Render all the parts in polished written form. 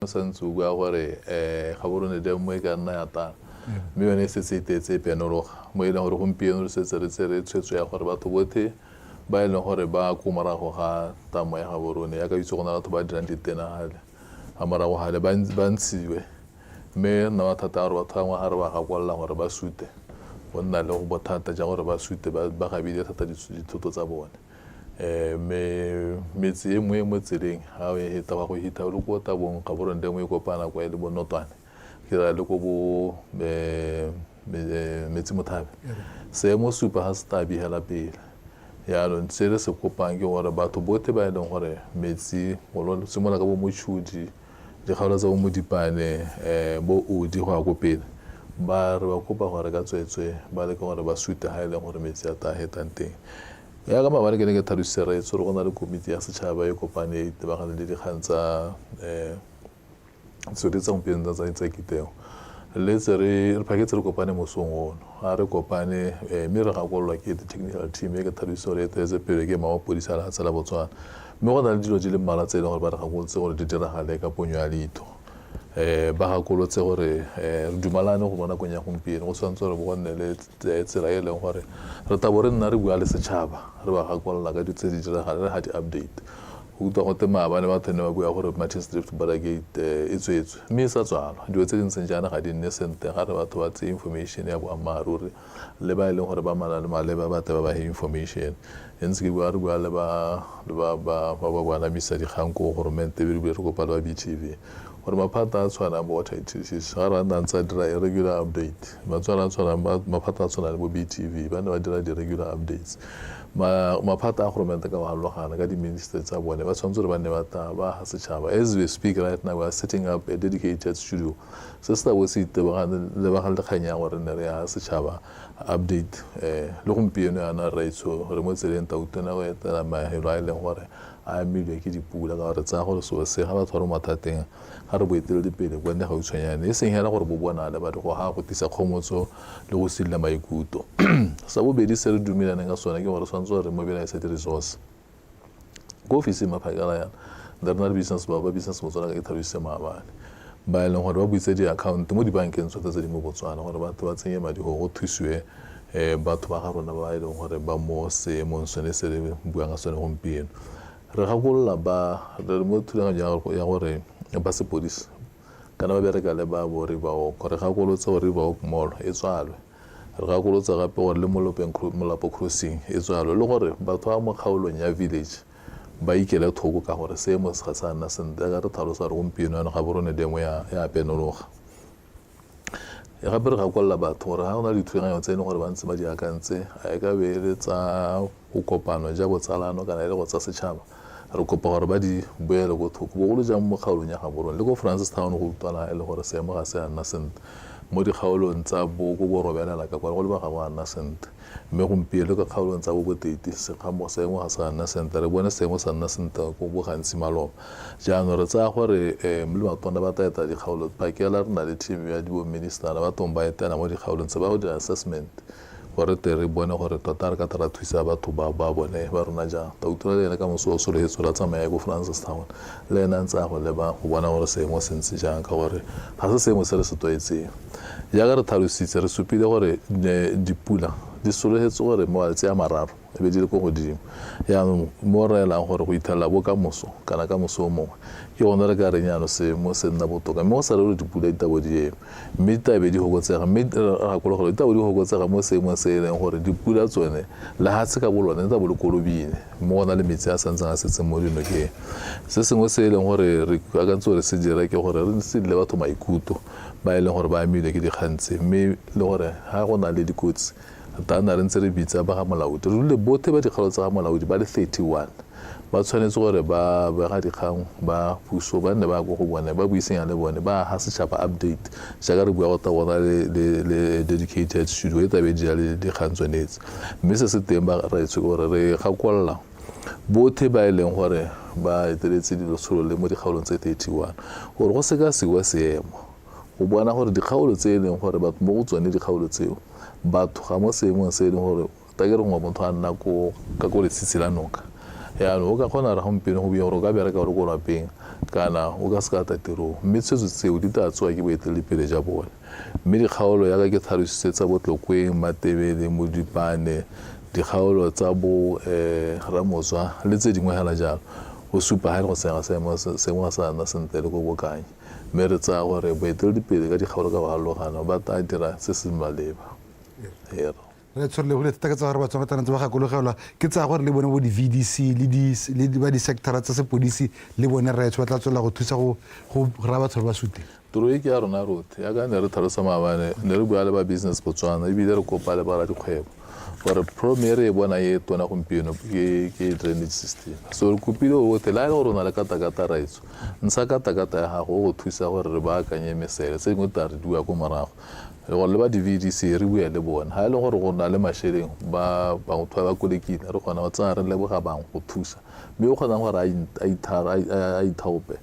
santse o bua gore ga borone de mo e ka nna ya tana mme yone se se itetse penologa mo e leng gore gompieno re setse re tsere tshwetso ya gore batho botlhe ba e leng gore ba ko morago ga tamo ya ga borone ya ka itse go na batho ba dirang ditenagale ga morago gale ba ntshiwe mme nna mathata a gore batho bangwe ga re ba gakwalela gore ba sute go nna le go bothata ja gore ba sute ba gabile thata dithoto tsa bone metsi e mwe mo tseleng ga o e heta go hita le ko tabong ga borone de mo e kopana kwa le bonotwane ke ra le ko bo metsi mothabe Seemo supa ha stabi hela pele ya lo ntsere se kopang ke gore batho botlhe ba e leng gore metsi go lo simola ka bo motshudi di kgaolo tsa bo modipane bo odi go a go pele ba re ba kopa gore ka tswetswe ba le ke gore ba sute ha e leng gore metsi a ta hetang teng ya ga mabane ke ne ke tlhalositse re go na le komiti ya sechaba e kopane e tebagane le dikgang tsa Tsweletseng tsa kitego le tse re phaketse re kopane mosong ono ga re kopane mme re gakololwa ke technical team e ke tlhalositse gore e tetse pele ke mapodisa la tsela Botswana mme go na le dilo di le mmala tse e leng gore ba re gakolotse gore di diragale ka ponyo ya leito ba gakolotse gore re dumalane go bona nakong ya gompieno go tshwanetse gore bo nne le tsela e leng gore re tabo re nna re bua le setšhaba re ba gakolola ka ditse di diragale re ha di-update go utlwa gote maabane batho ne ba bua gore Martin Drift Baragate e tswetswe mme e sa tswalwa dilo tse di ntseng jaana ga di nne sente ga re batho ba tse information ya boammaaruri le ba e leng gore ba mana le maleba ba te ba ba information ntse ke bua re bua le ba boanamisa dikgang ko goromente be re kopa le ba BTV gore maphata a tshwanang bo water utilities ga re nna ntse dira regular update maphata a tshwanang le bo BTV ba ne ba dira di-regular updates maphata a goromente ka malogana ka di-minister tsa bone ba tshwanetse gore ba ne ba ha setšhaba as we speak right now we are setting up a dedicated studio se se tabo se itebagane le kgang ya gore ne re ya setšhaba update le gompieno yana raitso re mo tseleng Tautona go etela mahelo a e leng gore a amilwe ke dipula ka gore tsaya gore so se ga batho ba re mathateng ga re boeteledipele kwa nne gautshwanyane e seng hela gore bo bonale ba go ga go tisa kgomotso le go sila maikuto sa bobedi se re dumelaneng ka sona ke gore tshwanetse gore mobilize di-resource ko ofisi maphakela yana re na le business ba business Botswana ka ke tlhalositse maabane ba e leng gore ba buitse di-account mo dibankeng tsotlhe tse di mo Botswana gore batho ba tsenye madi go thusiwe batho ba ga rona ba e leng gore ba mo seemong sone se re buang ka sone gompieno re gakolola ba re mo thulaganyo ya gore ba sepodisi kana ba bereka le ba bo Riverwalk gore gakolotse gore Riverwalk mall e tswalwe re gakolotse gape gore le Molapo crossing e tswalwe le gore batho ba mo kgaolong ya village ba ikele thoko ka gore Seemo se ga sa nna sentle ka re tlhalosa re gompieno yana ga borone demo ya penologa gape re gakolola batho gore ga go na le dithulaganyo tse e leng gore ba ntse ba di akantse a e ka beeletsa go kopano ja botsalano kana e le go tsa setšhaba re kopa gore ba di boele go thoko bogolo jang mo kgaolong ya ga borone le ko Francistown go utlwana e le gore Seemo ga se a nna sentle mo dikgaolong tsa bo go robelela ka kwa go le ba ga ba nna sentle mme gompieno ka kgaolong tsa bo botete Seemo ga se a nna sentle re bone Seemo sa nna sentle ko bo gantsi maloba jaanong re tsaya gore le matona ba taeta dikgaolo pakela re na le team ya di minister ba tong ba etela mo dikgaolong tse ba go dira assessment gore re bone gore tota re ka tara thusa batho ba bone ba rona jang Tautona le ena ka moso o solegetso la tsamaya go Francistown le ena ntse a go leba go bona gore Seemo se ntse jang ka gore ga se Seemo se re se tlwaetseng jaaka re tlhalositse re supile gore dipula di solegetse gore malatsi a mararo e be di le ko godimo yaanong mo re elang gore go ithelela bo ka moso kana ka moso o mongwe ke gone re ka reng yaano Seemo se nna botoka mme go sa re gore dipula di tabo di eme mme ditabe di gokotsega mme re gakolola gore ditabo di gokotsega mo Seemong se e leng gore dipula tsone lehatshe ka bolone di tabo le kolobine mo go na le metsi a santseng a setseng mo dinokeng se sengwe se e leng gore re akantse gore se dira ke gore re sedile batho maikuto ba e leng gore ba amilwe ke dikgantse mme le gore ga go na le dikotsi tana re ntse re bitsa ba ga molaodi re le botlhe ba dikgaolo tsa ga molaodi ba le 31 ba tshwanetse gore ba ga dikgang ba puso ba nne ba go bone ba buisenya le bone ba ha setšhaba update jaaka re bua go ta bona le dedicated studio e tabe di le dikgang tsonetse mme se se teng ba ra itse gore re gakolola botlhe ba e leng gore ba eteletse dilo tsholo le mo dikgaolong tse 31 gore go seka sewa Seemo go bona gore dikgaolo tse e leng gore batho mo go tsone dikgaolo tseo batho ga mo Seemong se e leng gore ta ke re ngwa motho a nna ka ko letsitsi la noka yaanong o ka kgona re gompieno go bua gore o ka bereka gore ko lapeng kana o ka se ka ta tirong mme tshwetso tseo di tla tswa ke boeteledipele ja bone mme dikgaolo ya ka ke tlhalosetsa botlokweng Matebele Modipane dikgaolo tsa bo Ramozwa le tse dingwe hela jalo go supa ha go sega seemo sa na sentle le go bokanye mme re tsa gore boeteledipele ka dikgaolo ka ba halogana ba tla dira se se maleba re tshole go letsa ka tsa gore ba tswa tana tsa ba gakologelwa ke tsa gore le bone bo di VDC le di ba di sector tsa sepodisi le bone re tshwa tla tswela go thusa go ra batho ba sute toro e ke ya rona rotlhe ya ka ne re tlhalosa maabane ne re bua le ba business Botswana ebile re kopa le ba ra dikgwebo gore premier e bona e tona gompieno ke drainage system so re kopile o te la go rona le katakata raitso ntsha katakata ya gago go thusa gore re ba akanye mesele tse dingwe ta re dua ko morago gore le ba di-VDC re bua le bona ha e le gore go na le masheleng ba motho ba kolekile re kgona go tsaya re leboga bangwe go thusa mme o kgonang gore a ithaope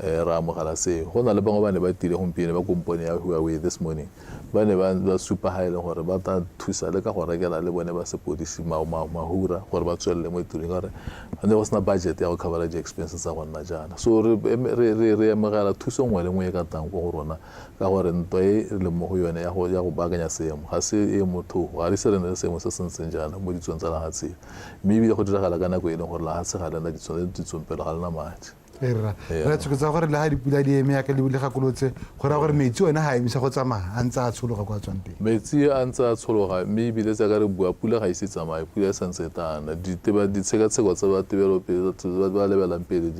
ra amogela seo go na le bangwe ba ne ba tile gompieno ba kompone ya Huawei this morning ba ne ba supa ha e le gore ba tla thusa le ka go rekela le bone ba sepodisi mahura gore ba tswelele mo tirong gore ne go sena budget ya go cover di expenses tsa gonna jana so re amogela thuso nngwe le nngwe e ka tang go rona ka gore ntwa e le mo go yone ya go baakanya seemo ga se e motho ga re se re ne seemo se sentseng jana mo ditsong tsa lahatseng mme ebile go diragala ka nako e leng gore lahatse ga lena ditsong pele ga lena madi re tshoketsa gore le ha dipula di eme ya ka le gakolotse go ra gore metsi ona ha emisa go tsamaya a ntse a tshologa kwa tswang teng metsi a ntse a tshologa mme ebile tsa ka re bua pula ga ise tsamaya pula e santse tana ditshekatsheko tsa ba tebelopele ba lebelang pele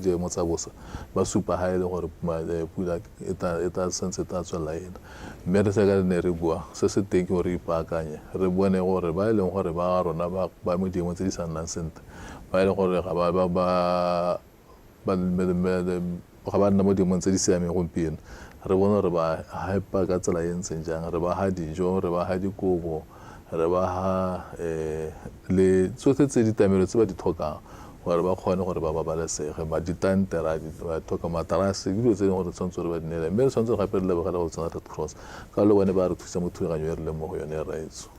diemo tsa bosa ba supa ha e le gore pula e ta santse ta tswela ena mme re ka ne re bua se se teng gore ipaakanye re bone gore ba e leng gore ba rona ba mo diemo tse di sa nnang sentle ba e leng gore ga ba nna mo dimong tse di siameng gompieno re bona re ba hyper ka tsela e ntseng jang re ba ha dijo re ba ha dikobo re ba ha le tsotlhe tse ditamelo tse ba di tlhokang gore ba kgone gore ba babalesege ba ditante ba tlhoka matarase dilo tse dingwe gore tshwanetse re ba dinele mme re tshwanetse gape re lebogela go tsena Red Cross ka le bone ba re thusa mo thulaganyo e re leng mo go yone raetso